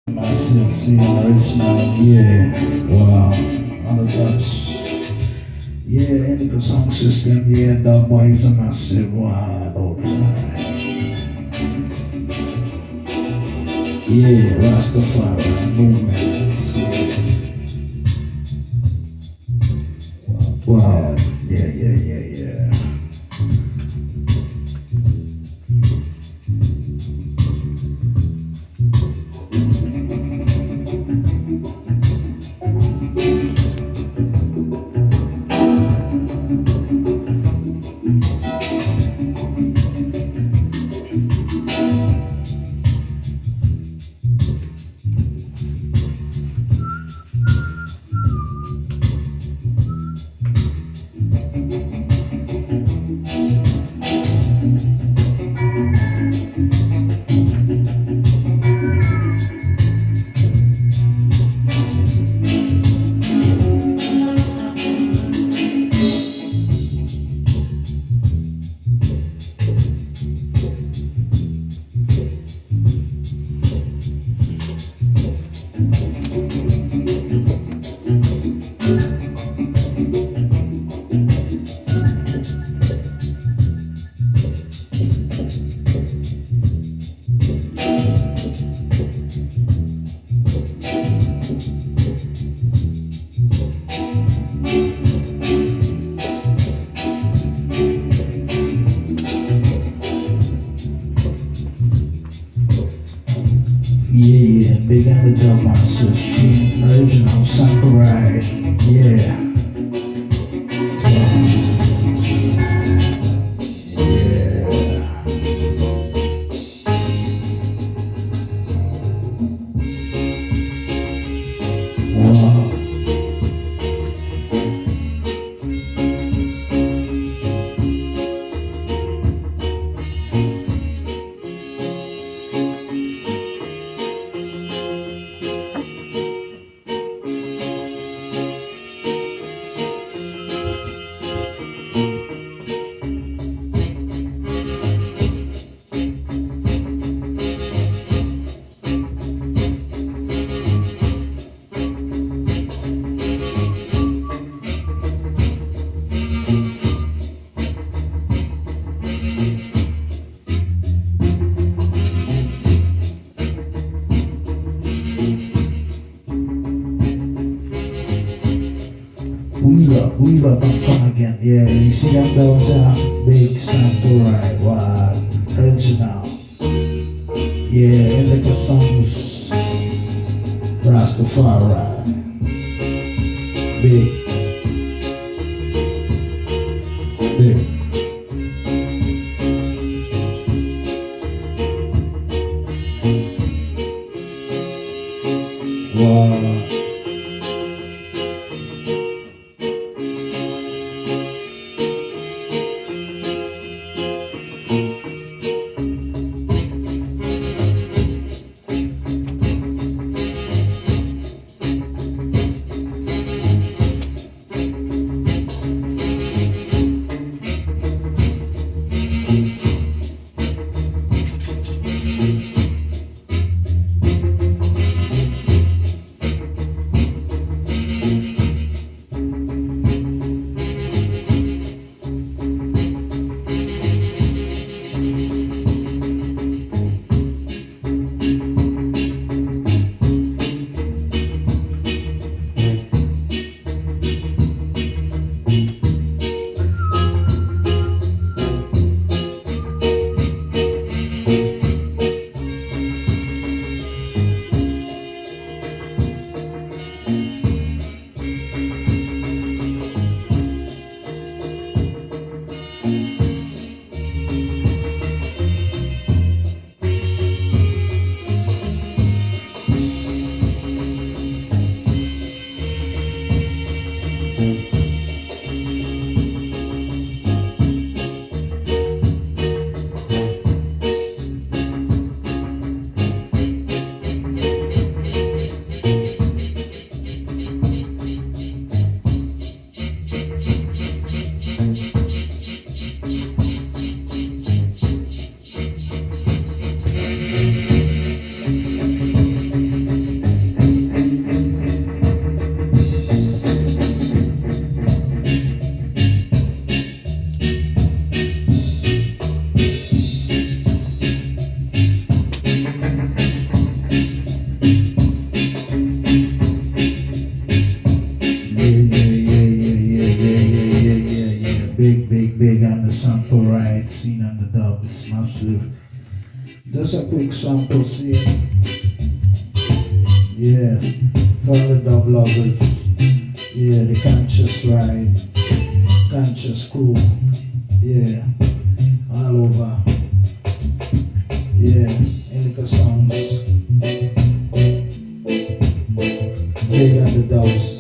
Massive scene original, yeah. Wow. All the dubs. Yeah, Indica sound system, yeah, dub boys are massive, wow, all time. Yeah, Rastafari movements, yeah. Wow, yeah. Yeah, big on the dub massive scene, original samurai, yeah. Wow. Weaver, come again. Yeah, you see them those big samurai, wow, original. Yeah, Indica Sounds, Rastafari, big, big. Wow. right scene and the dubs, massive. Just a quick sample scene. Yeah, for all the dub lovers. Yeah, the conscious ride, conscious crew. Yeah, all over. Yeah, Indika Sounds. Big on the dubs.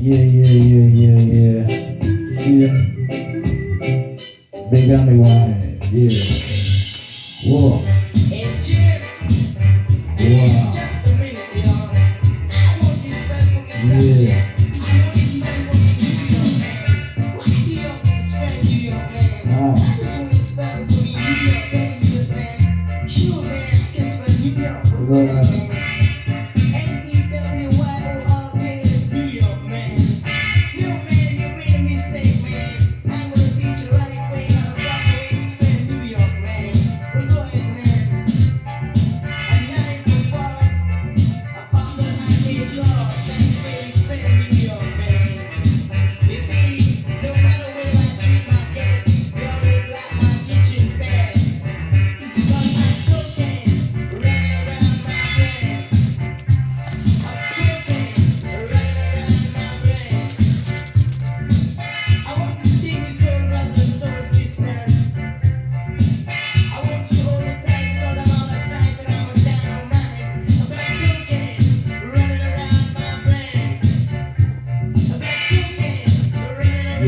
Yeah. See ya. Big on the wine. Yeah. Whoa. Wow. Yeah. Right.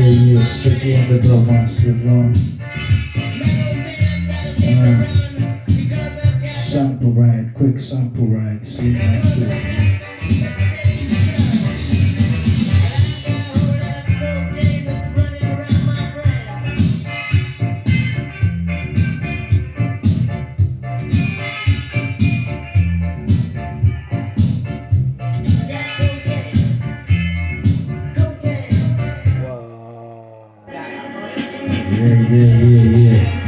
Yeah, strictly on the drum massive one. Sample ride, quick sample ride, see massive. Yeah.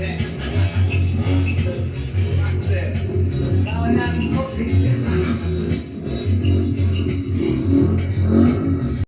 Big.